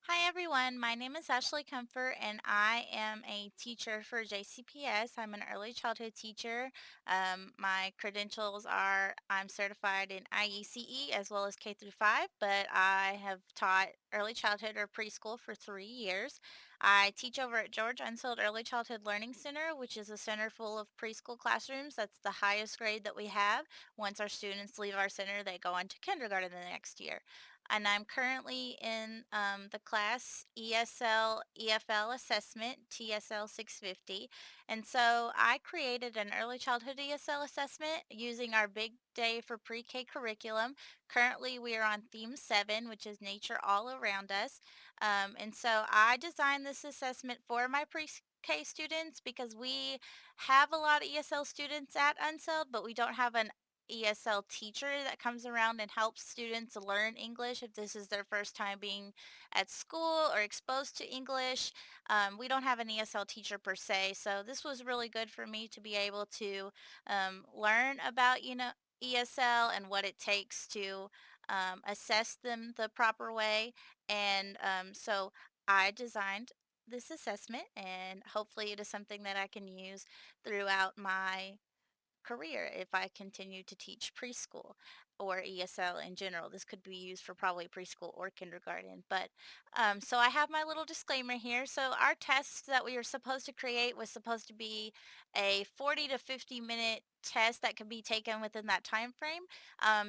Hi everyone, my name is Ashley Comfort and I am a teacher for JCPS. I'm an early childhood teacher. My credentials are I'm certified in IECE as well as K through 5, but I have taught early childhood or preschool for 3 years. I teach over at George Unsold Early Childhood Learning Center, which is a center full of preschool classrooms. That's the highest grade that we have. Once our students leave our center, they go on to kindergarten the next year, and I'm currently in the class ESL EFL assessment TSL 650. And so I created an early childhood ESL assessment using our Big Day for Pre-K curriculum. Currently, we are on theme 7, which is nature all around us. And so I designed this assessment for my pre-K students because we have a lot of ESL students at Unseld, but we don't have an ESL teacher that comes around and helps students learn English if this is their first time being at school or exposed to English. We don't have an ESL teacher per se, so this was really good for me to be able to learn about, ESL and what it takes to assess them the proper way. And so I designed this assessment, and hopefully it is something that I can use throughout my career if I continue to teach preschool or ESL in general. This could be used for probably preschool or kindergarten. But so I have my little disclaimer here. So our test that we were supposed to create was supposed to be a 40 to 50-minute test that could be taken within that time frame.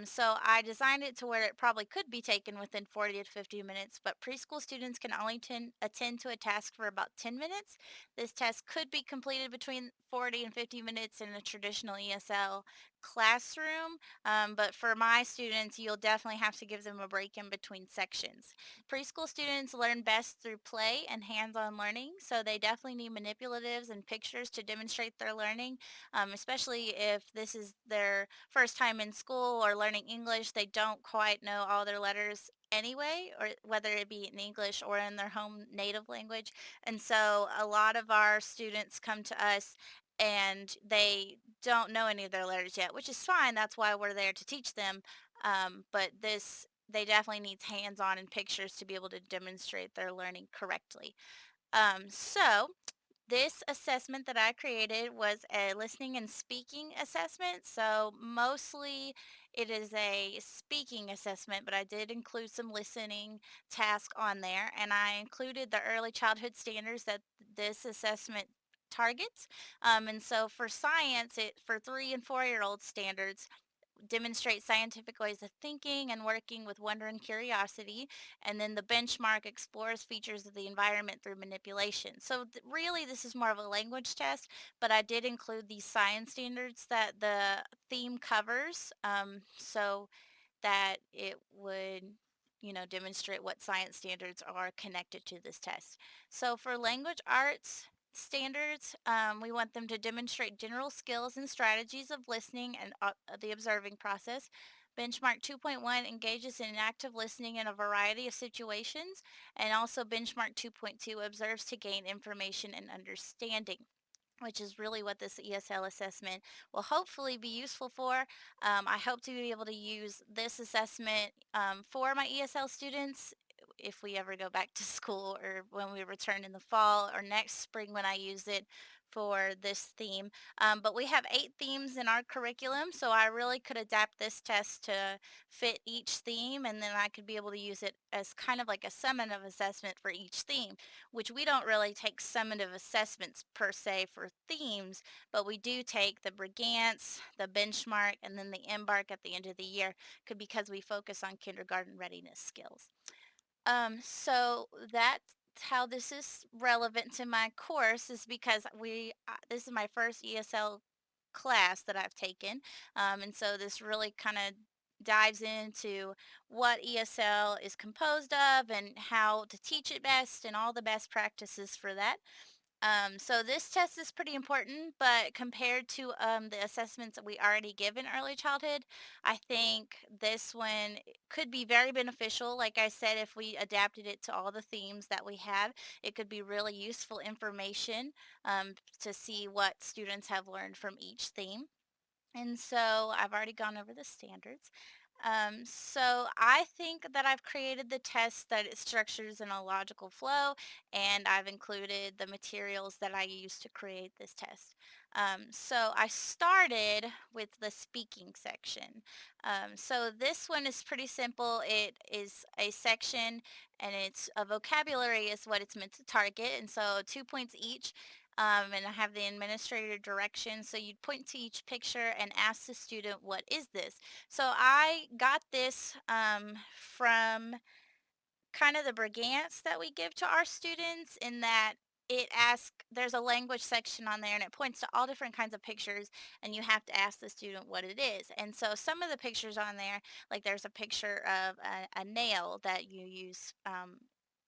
So I designed it to where it probably could be taken within 40 to 50 minutes, but preschool students can only attend to a task for about 10 minutes. This test could be completed between 40 and 50 minutes in a traditional ESL classroom, but for my students, you'll definitely have to give them a break in between sections. Preschool students learn best through play and hands-on learning, so they definitely need manipulatives and pictures to demonstrate their learning, especially if this is their first time in school or learning English. They don't quite know all their letters anyway, or whether it be in English or in their home native language. And so a lot of our students come to us and they don't know any of their letters yet, which is fine. That's why we're there to teach them. But this, they definitely needs hands-on and pictures to be able to demonstrate their learning correctly. So this assessment that I created was a listening and speaking assessment. So mostly it is a speaking assessment, but I did include some listening tasks on there. And I included the early childhood standards that this assessment targets. And so for science, it for 3 and 4-year-old standards, demonstrate scientific ways of thinking and working with wonder and curiosity. And then the benchmark explores features of the environment through manipulation. So, really, this is more of a language test, but I did include these science standards that the theme covers, so that it would demonstrate what science standards are connected to this test. So for language arts standards, we want them to demonstrate general skills and strategies of listening and the observing process. Benchmark 2.1 engages in active listening in a variety of situations, and also benchmark 2.2 observes to gain information and understanding, which is really what this ESL assessment will hopefully be useful for. I hope to be able to use this assessment for my ESL students if we ever go back to school, or when we return in the fall or next spring when I use it for this theme. But we have 8 themes in our curriculum, so I really could adapt this test to fit each theme, and then I could be able to use it as kind of like a summative assessment for each theme, which we don't really take summative assessments per se for themes, but we do take the Brigance, the benchmark, and then the embark at the end of the year, because we focus on kindergarten readiness skills. So that's how this is relevant to my course, is because this is my first ESL class that I've taken. And so this really kind of dives into what ESL is composed of and how to teach it best and all the best practices for that. So this test is pretty important, but compared to the assessments that we already give in early childhood, I think this one could be very beneficial. Like I said, if we adapted it to all the themes that we have, it could be really useful information to see what students have learned from each theme. And so I've already gone over the standards. So I think that I've created the test that it structures in a logical flow, and I've included the materials that I use to create this test. So I started with the speaking section. So this one is pretty simple. It is a section, and it's a vocabulary is what it's meant to target, and so 2 points each. And I have the administrator direction. So you'd point to each picture and ask the student, "What is this?" So I got this from kind of the brigance that we give to our students in that it asks there's a language section on there and it points to all different kinds of pictures and you have to ask the student what it is. And so some of the pictures on there, like there's a picture of a nail that you use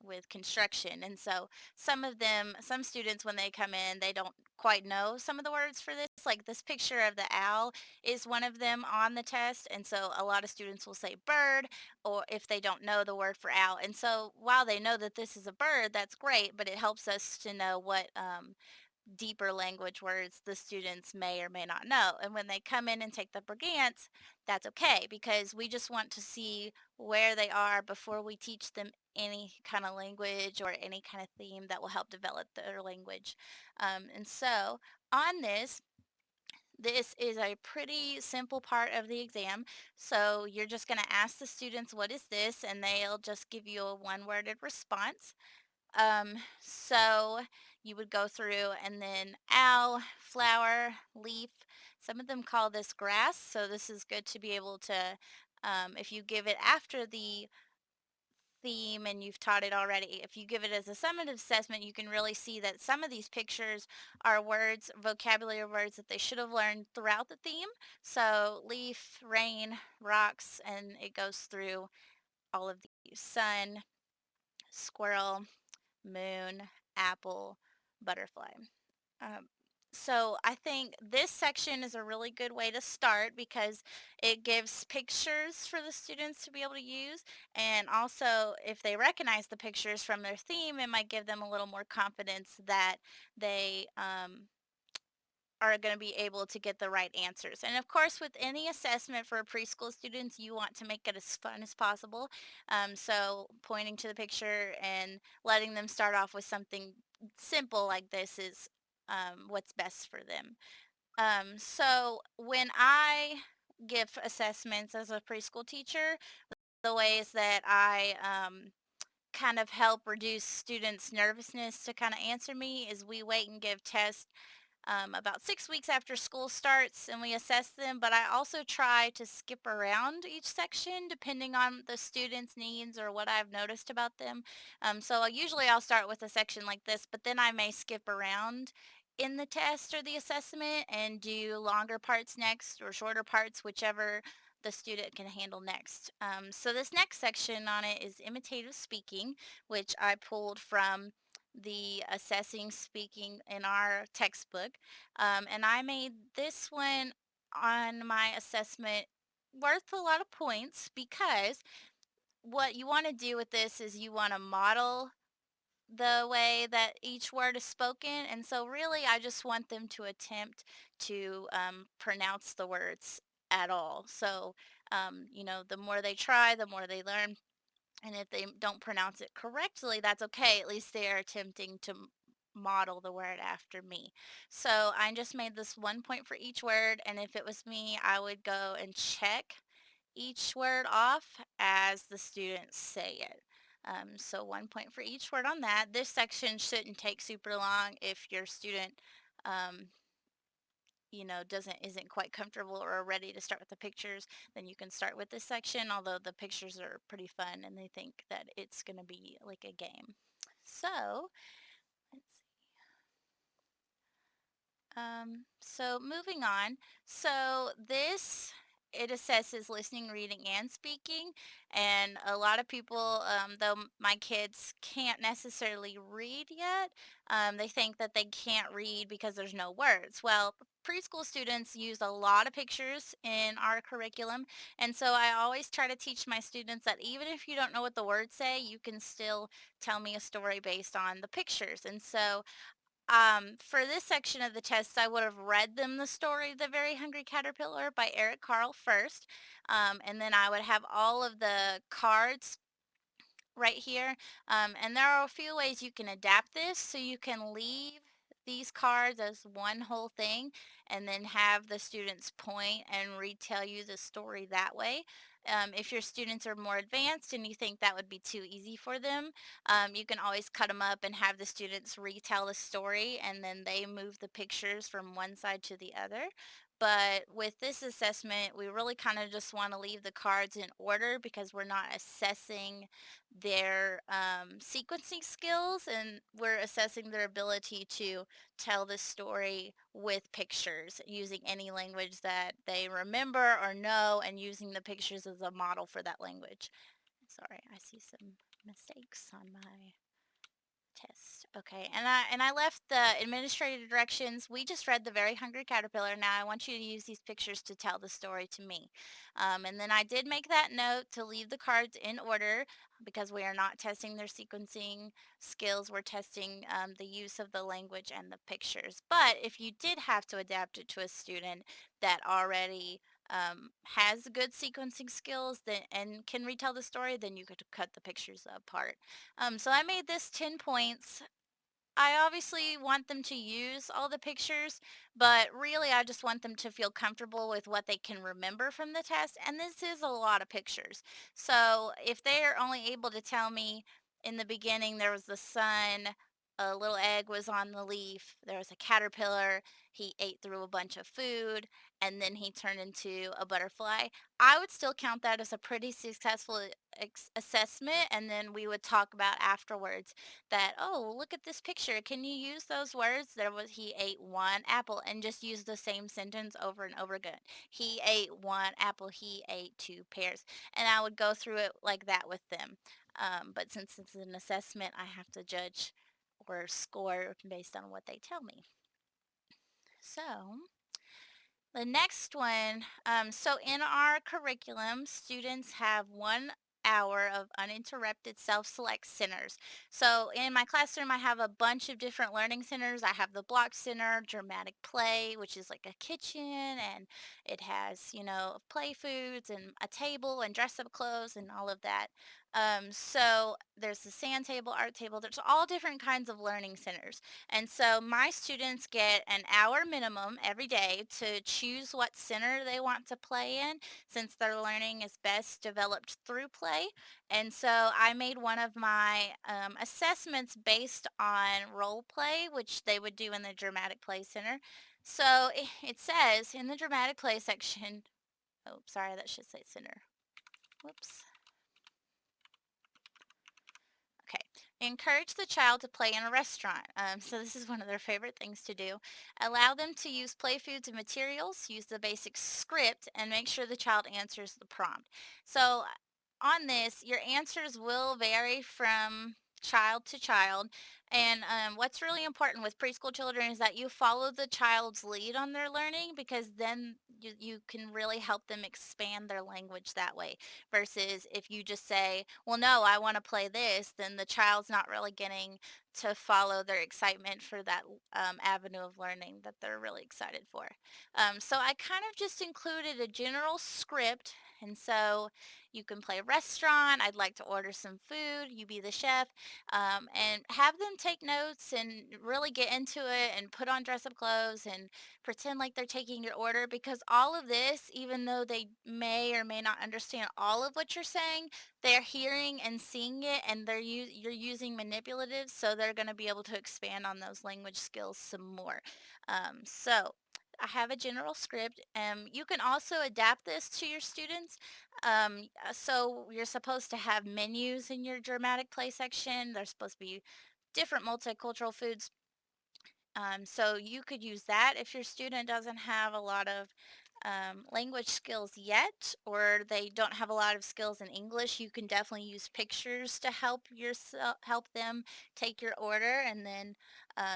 with construction. And so some of them, some students when they come in, they don't quite know some of the words for this. Like this picture of the owl is one of them on the test. And so a lot of students will say bird or if they don't know the word for owl. And so while they know that this is a bird, that's great, but it helps us to know what deeper language words the students may or may not know. And when they come in and take the brigance, that's okay because we just want to see where they are before we teach them any kind of language or any kind of theme that will help develop their language. And so on this is a pretty simple part of the exam. So you're just going to ask the students, "What is this?" And they'll just give you a one worded response. So you would go through and then owl, flower, leaf. Some of them call this grass. So this is good to be able to, if you give it after the theme and you've taught it already, if you give it as a summative assessment, you can really see that some of these pictures are words, vocabulary words that they should have learned throughout the theme. So leaf, rain, rocks, and it goes through all of these: sun, squirrel, moon, apple, butterfly. Um, so I think this section is a really good way to start because it gives pictures for the students to be able to use. And also, if they recognize the pictures from their theme, it might give them a little more confidence that they are going to be able to get the right answers. And of course, with any assessment for preschool students, you want to make it as fun as possible. So pointing to the picture and letting them start off with something simple like this is what's best for them. So when I give assessments as a preschool teacher, the ways that I kind of help reduce students' nervousness to kind of answer me is we wait and give tests about 6 weeks after school starts and we assess them. But I also try to skip around each section depending on the student's needs or what I've noticed about them. So usually I'll start with a section like this, but then I may skip around in the test or the assessment and do longer parts next or shorter parts, whichever the student can handle next. So this next section on it is imitative speaking, which I pulled from the assessing speaking in our textbook. And I made this one on my assessment worth a lot of points because what you want to do with this is you want to model the way that each word is spoken. And so, really, I just want them to attempt to pronounce the words at all. So, the more they try, the more they learn. And if they don't pronounce it correctly, that's okay. At least they are attempting to model the word after me. So I just made this 1 point for each word. And if it was me, I would go and check each word off as the students say it. So 1 point for each word on that. This section shouldn't take super long if your student um, doesn't isn't quite comfortable or ready to start with the pictures, then you can start with this section, although the pictures are pretty fun and they think that it's going to be like a game. So let's so moving on. So this it assesses listening, reading, and speaking. And a lot of people, though my kids can't necessarily read yet, they think that they can't read because there's no words. Well, preschool students use a lot of pictures in our curriculum. And so I always try to teach my students that even if you don't know what the words say, you can still tell me a story based on the pictures. And so For this section of the test, I would have read them the story The Very Hungry Caterpillar by Eric Carle first. And then I would have all of the cards right here. And there are a few ways you can adapt this. So you can leave these cards as one whole thing and then have the students point and retell you the story that way. If your students are more advanced and you think that would be too easy for them, you can always cut them up and have the students retell the story and then they move the pictures from one side to the other. But with this assessment, we really kind of just want to leave the cards in order because we're not assessing their sequencing skills and we're assessing their ability to tell the story with pictures using any language that they remember or know and using the pictures as a model for that language. Sorry, I see some mistakes on my test. Okay, and I left the administrative directions. We just read The Very Hungry Caterpillar. Now I want you to use these pictures to tell the story to me. And then I did make that note to leave the cards in order because we are not testing their sequencing skills. We're testing the use of the language and the pictures. But if you did have to adapt it to a student that already has good sequencing skills and can retell the story, then you could cut the pictures apart. So I made this 10 points. I obviously want them to use all the pictures, but really I just want them to feel comfortable with what they can remember from the test. And this is a lot of pictures. So if they are only able to tell me in the beginning there was the sun, a little egg was on the leaf, there was a caterpillar, he ate through a bunch of food, and then he turned into a butterfly, I would still count that as a pretty successful assessment. And then we would talk about afterwards that, oh, look at this picture. Can you use those words? There was he ate one apple and just use the same sentence over and over again. He ate one apple. He ate two pears. And I would go through it like that with them. But since it's an assessment, I have to judge or score based on what they tell me. So the next one, so in our curriculum, students have 1 hour of uninterrupted self-select centers. So in my classroom, I have a bunch of different learning centers. I have the block center, dramatic play, which is like a kitchen, and it has, play foods and a table and dress up clothes and all of that. So there's the sand table, art table. There's all different kinds of learning centers. And so my students get an hour minimum every day to choose what center they want to play in since their learning is best developed through play. And so I made one of my assessments based on role play, which they would do in the dramatic play center. So it says in the dramatic play section, oh, sorry, that should say center. Whoops. Okay. Encourage the child to play in a restaurant. So this is one of their favorite things to do. Allow them to use play foods and materials, use the basic script, and make sure the child answers the prompt. So on this, your answers will vary from child to child. And what's really important with preschool children is that you follow the child's lead on their learning because then you can really help them expand their language that way versus if you just say, well, no, I want to play this, then the child's not really getting to follow their excitement for that avenue of learning that they're really excited for. So I kind of just included a general script. And so you can play restaurant. I'd like to order some food. You be the chef, and have them take notes and really get into it and put on dress up clothes and pretend like they're taking your order because all of this, even though they may or may not understand all of what you're saying, they're hearing and seeing it and you're using manipulatives, so they're going to be able to expand on those language skills some more. So I have a general script. You can also adapt this to your students. So you're supposed to have menus in your dramatic play section. There's supposed to be different multicultural foods, so you could use that if your student doesn't have a lot of language skills yet, or they don't have a lot of skills in English. You can definitely use pictures to help them take your order, and then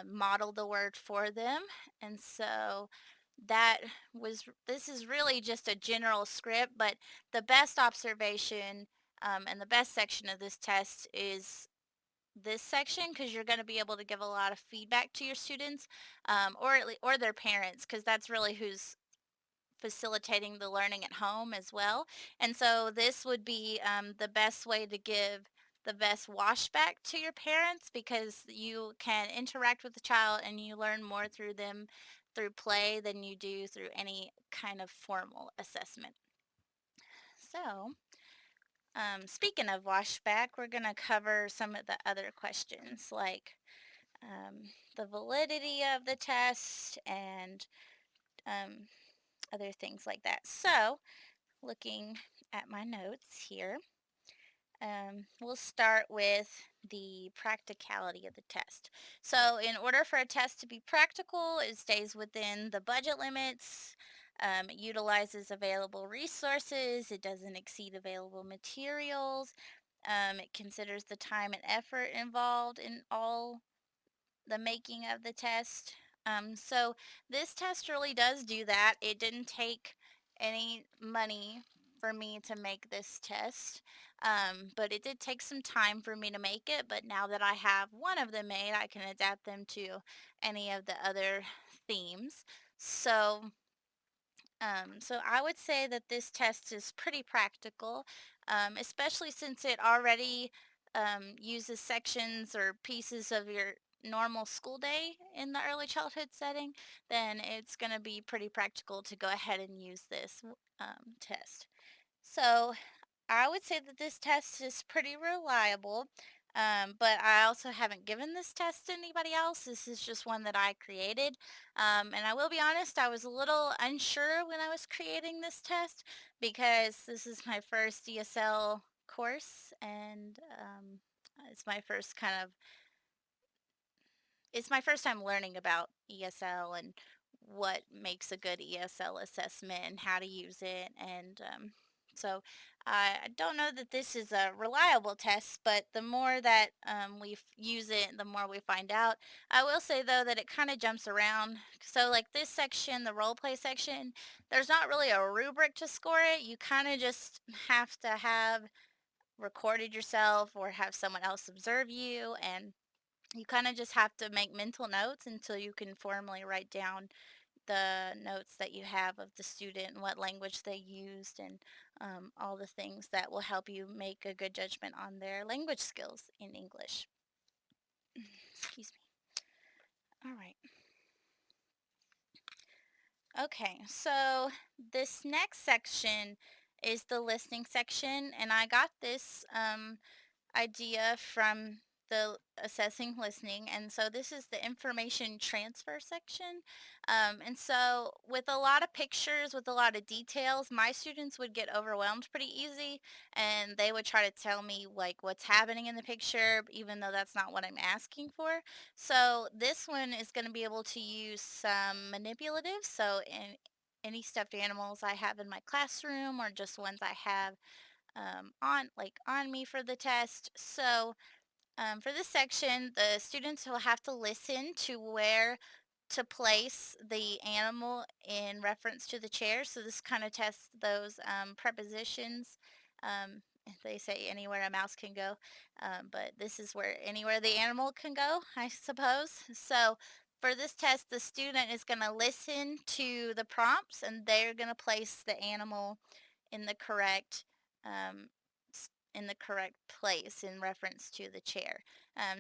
model the word for them. And so that this is really just a general script, but the best observation and the best section of this test is this section because you're going to be able to give a lot of feedback to your students, or their parents, because that's really who's facilitating the learning at home as well. And so this would be the best way to give the best washback to your parents, because you can interact with the child and you learn more through them through play than you do through any kind of formal assessment. So, speaking of washback, we're going to cover some of the other questions like the validity of the test and um, other things like that. So, looking at my notes here, we'll start with the practicality of the test. So, in order for a test to be practical, it stays within the budget limits. It utilizes available resources. It doesn't exceed available materials. It considers the time and effort involved in all the making of the test. So this test really does do that. It didn't take any money for me to make this test, but it did take some time for me to make it. But now that I have one of them made, I can adapt them to any of the other themes. So I would say that this test is pretty practical, especially since it already uses sections or pieces of your normal school day in the early childhood setting. Then it's going to be pretty practical to go ahead and use this test. So I would say that this test is pretty reliable, but I also haven't given this test to anybody else. This is just one that I created. And I will be honest, I was a little unsure when I was creating this test because this is my first ESL course, and it's my first kind of it's my first time learning about ESL and what makes a good ESL assessment and how to use it. And so I don't know that this is a reliable test, but the more that we use it, the more we find out. I will say though that it kind of jumps around. So like this section, the role play section, there's not really a rubric to score it. You kind of just have to have recorded yourself or have someone else observe you, and you kind of just have to make mental notes until you can formally write down the notes that you have of the student and what language they used, and all the things that will help you make a good judgment on their language skills in English. Excuse me. All right. Okay, so this next section is the listening section, and I got this idea from the assessing listening. And so this is the information transfer section. And so with a lot of pictures, with a lot of details, my students would get overwhelmed pretty easy, and they would try to tell me like what's happening in the picture even though that's not what I'm asking for. So this one is going to be able to use some manipulatives. So in any stuffed animals I have in my classroom, or just ones I have on me for the test. So for this section, the students will have to listen to where to place the animal in reference to the chair. So this kind of tests those prepositions. If they say anywhere a mouse can go, but this is where anywhere the animal can go, I suppose. So for this test, the student is going to listen to the prompts, and they're going to place the animal in the correct um, in the correct place in reference to the chair.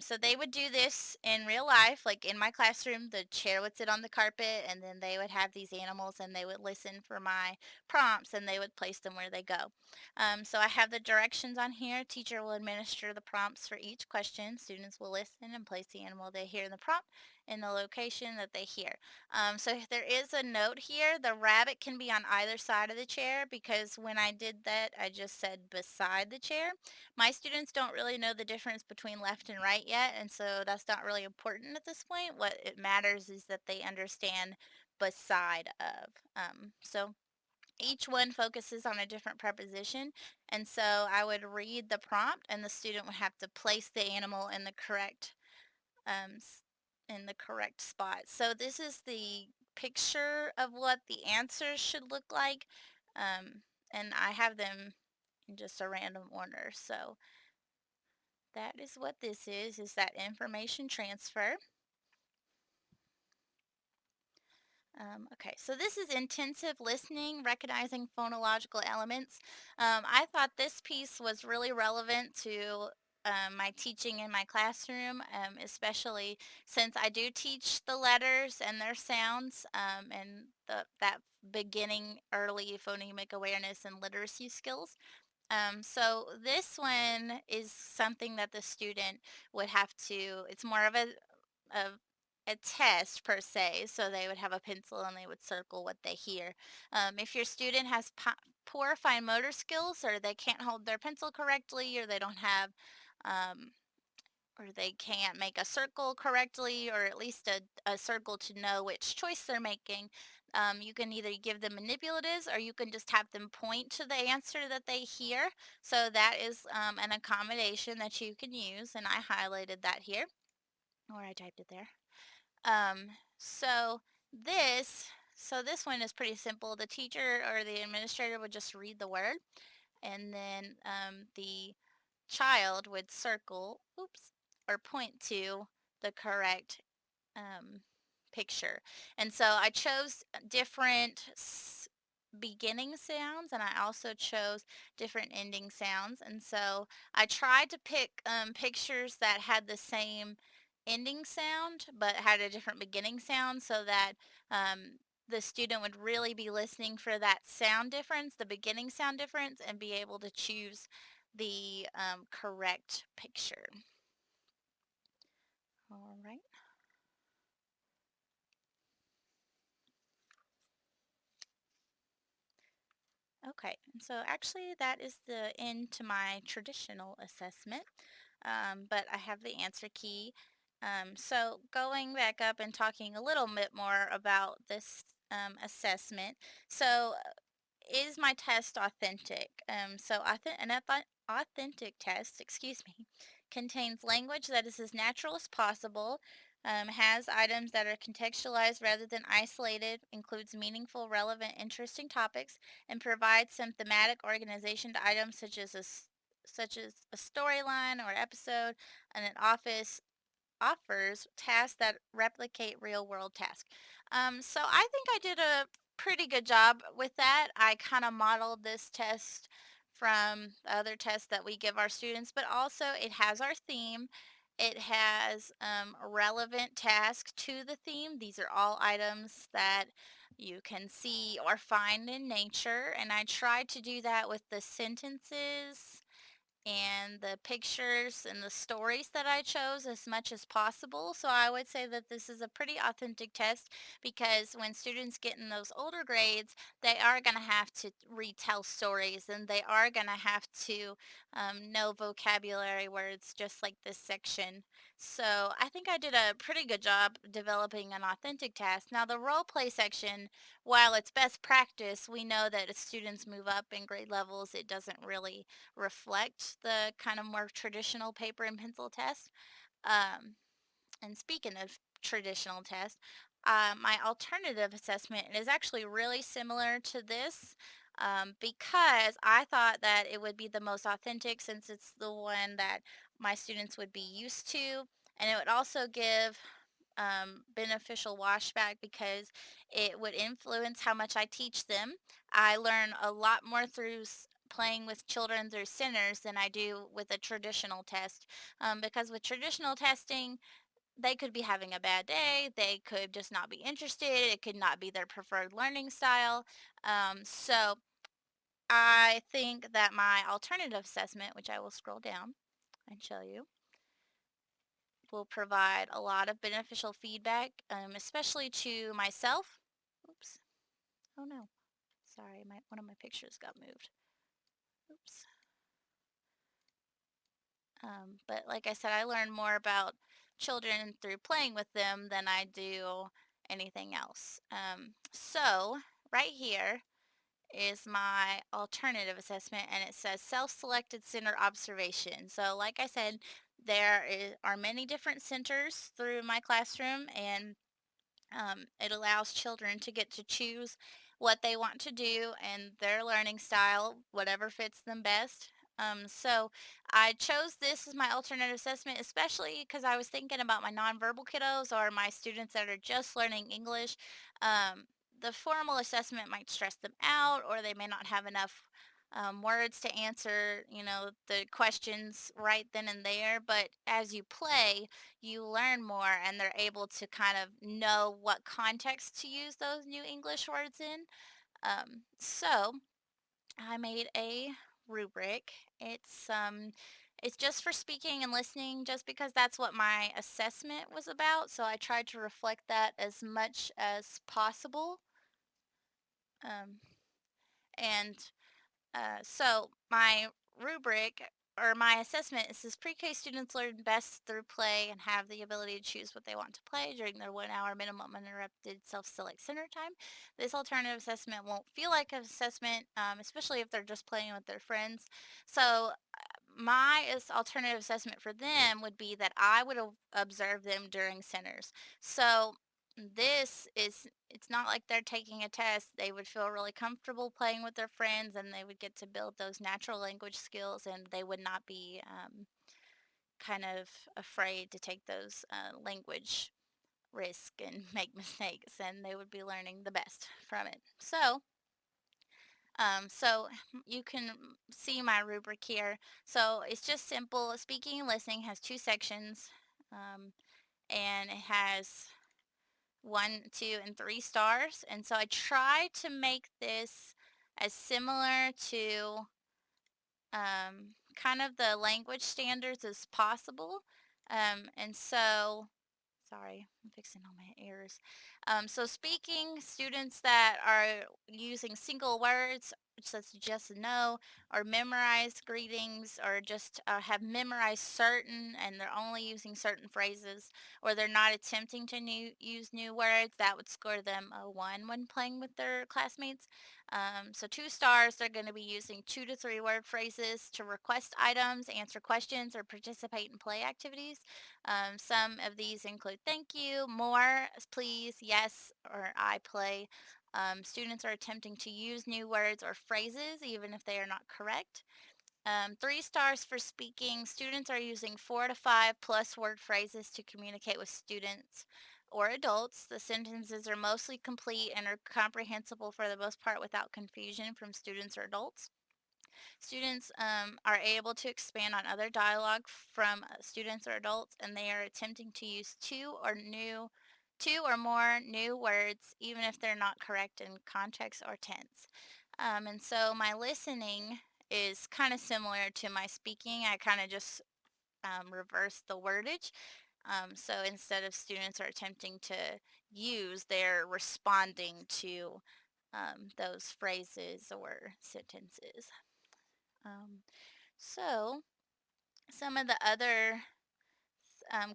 So they would do this in real life, like in my classroom. The chair would sit on the carpet, and then they would have these animals, and they would listen for my prompts, and they would place them where they go. So I have the directions on here. Teacher will administer the prompts for each question. Students will listen and place the animal they hear in the prompt in the location that they hear. So there is a note here. The rabbit can be on either side of the chair, because when I did that, I just said beside the chair. My students don't really know the difference between left and right yet, and so that's not really important at this point. What it matters is that they understand beside of. So each one focuses on a different preposition, and so I would read the prompt, and the student would have to place the animal um, in the correct spot. So this is the picture of what the answers should look like, and I have them in just a random order. So that is what this is that information transfer. Okay, so this is intensive listening, recognizing phonological elements. I thought this piece was really relevant to my teaching in my classroom, especially since I do teach the letters and their sounds and that beginning early phonemic awareness and literacy skills. So this one is something that the student would have to, it's more of a test per se. So they would have a pencil and they would circle what they hear. If your student has poor fine motor skills, or they can't hold their pencil correctly, or they don't have um, or they can't make a circle correctly, or at least a circle to know which choice they're making. You can either give them manipulatives, or you can just have them point to the answer that they hear. So that is an accommodation that you can use, and I highlighted that here, or I typed it there. Um, so this, so this one is pretty simple. The teacher or the administrator would just read the word, and then the child would circle, oops, or point to the correct um, picture. And so I chose different beginning sounds, and I also chose different ending sounds. And so I tried to pick pictures that had the same ending sound but had a different beginning sound, so that the student would really be listening for that sound difference, the beginning sound difference, and be able to choose the correct picture. All right. Okay, and so actually that is the end to my traditional assessment, but I have the answer key. So going back up and talking a little bit more about this assessment. So is my test authentic? Authentic test, excuse me, contains language that is as natural as possible, has items that are contextualized rather than isolated, includes meaningful, relevant, interesting topics, and provides some thematic organization to items such as a storyline or episode, and an office offers tasks that replicate real world tasks. So I think I did a pretty good job with that. I kind of modeled this test from the other tests that we give our students, but also it has our theme. It has relevant tasks to the theme. These are all items that you can see or find in nature, and I tried to do that with the sentences and the pictures and the stories that I chose as much as possible. So I would say that this is a pretty authentic test, because when students get in those older grades, they are going to have to retell stories, and they are going to have to know vocabulary words just like this section. So I think I did a pretty good job developing an authentic task. Now the role play section, while it's best practice, we know that as students move up in grade levels, it doesn't really reflect the kind of more traditional paper and pencil test. Um, and speaking of traditional tests, my alternative assessment is actually really similar to this, because I thought that it would be the most authentic, since it's the one that my students would be used to. And it would also give beneficial washback, because it would influence how much I teach them. I learn a lot more through playing with children through centers than I do with a traditional test. Because with traditional testing, they could be having a bad day, they could just not be interested, it could not be their preferred learning style. So I think that my alternative assessment, which I will scroll down and show you, will provide a lot of beneficial feedback, especially to myself. Oops. Oh no. Sorry, one of my pictures got moved. Oops. But like I said, I learn more about children through playing with them than I do anything else. So right here is my alternative assessment, and it says self-selected center observation. So like I said, are many different centers through my classroom, and it allows children to get to choose what they want to do and their learning style, whatever fits them best. So I chose this as my alternative assessment, especially because I was thinking about my nonverbal kiddos or my students that are just learning English. Um, the formal assessment might stress them out, or they may not have enough words to answer, the questions right then and there. But as you play, you learn more, and they're able to kind of know what context to use those new English words in. So I made a rubric. It's just for speaking and listening just because that's what my assessment was about, so I tried to reflect that as much as possible. Um, and so my rubric or my assessment is says pre-K students learn best through play and have the ability to choose what they want to play during their 1 hour minimum uninterrupted self-select center time. This alternative assessment won't feel like an assessment, especially if they're just playing with their friends. So my alternative assessment for them would be that I would observe them during centers. So it's not like they're taking a test. They would feel really comfortable playing with their friends, and they would get to build those natural language skills, and they would not be kind of afraid to take those language risk and make mistakes, and they would be learning the best from it. So you can see my rubric here. So it's just simple. Speaking and listening has two sections, um, and it has 1, 2, and 3 stars. And so I try to make this as similar to kind of the language standards as possible. And so Sorry, I'm fixing all my errors. So speaking, students that are using single words, such as just and no, or memorize greetings, or just have memorized certain, and they're only using certain phrases, or they're not attempting to use new words, that would score them a 1 when playing with their classmates. So 2 stars, they're going to be using 2 to 3 word phrases to request items, answer questions, or participate in play activities. Some of these include thank you, more, please, yes, or I play. Students are attempting to use new words or phrases even if they are not correct. 3 stars for speaking. Students are using 4 to 5 plus word phrases to communicate with students or adults. The sentences are mostly complete and are comprehensible for the most part without confusion from students or adults. Students are able to expand on other dialogue from students or adults, and they are attempting to use two or more new words, even if they're not correct in context or tense. And so my listening is kind of similar to my speaking. I kind of just reverse the wordage. So instead of students are attempting to use, they're responding to those phrases or sentences. Um, so, some of the other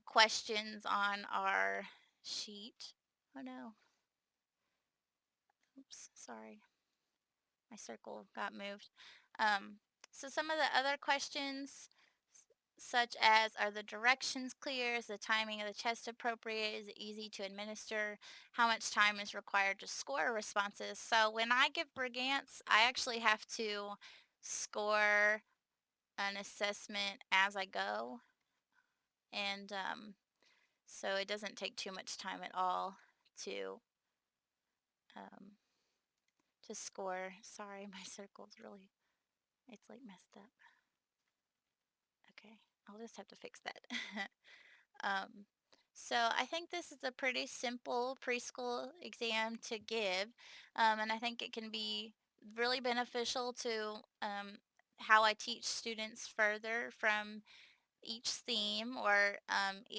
questions on our sheet. Oh no, oops, sorry, my circle got moved. Um, so, some of the other questions, such as are the directions clear? Is the timing of the test appropriate? Is it easy to administer? How much time is required to score responses? So, when I give Brigance, I actually have to score an assessment as I go. And so it doesn't take too much time at all to um, to score. Sorry, my circle's really it's like messed up. Okay, I'll just have to fix that. um, so I think this is a pretty simple preschool exam to give, and I think it can be really beneficial to how I teach students further from each theme or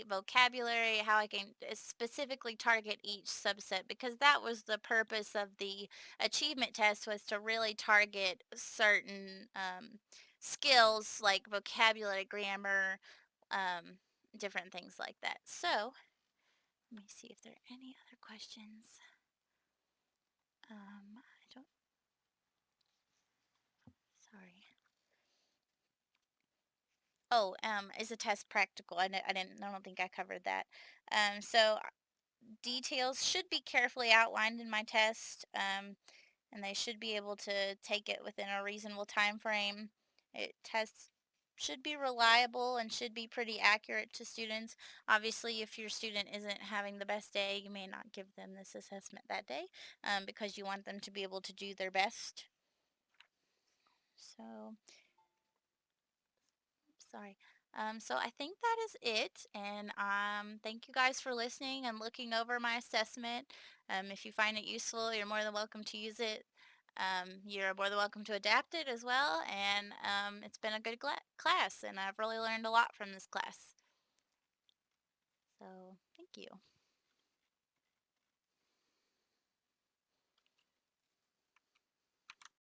vocabulary, how I can specifically target each subset, because that was the purpose of the achievement test, was to really target certain skills like vocabulary, grammar, um, different things like that. So let me see if there are any other questions. I don't, sorry. Oh, is the test practical? I don't think I covered that. So details should be carefully outlined in my test, and they should be able to take it within a reasonable time frame. It tests should be reliable and should be pretty accurate to students. Obviously, if your student isn't having the best day, you may not give them this assessment that day because you want them to be able to do their best. So, sorry. So I think that is it. And thank you guys for listening and looking over my assessment. If you find it useful, you're more than welcome to use it. You're more than welcome to adapt it as well. And it's been a good class, and I've really learned a lot from this class. So thank you.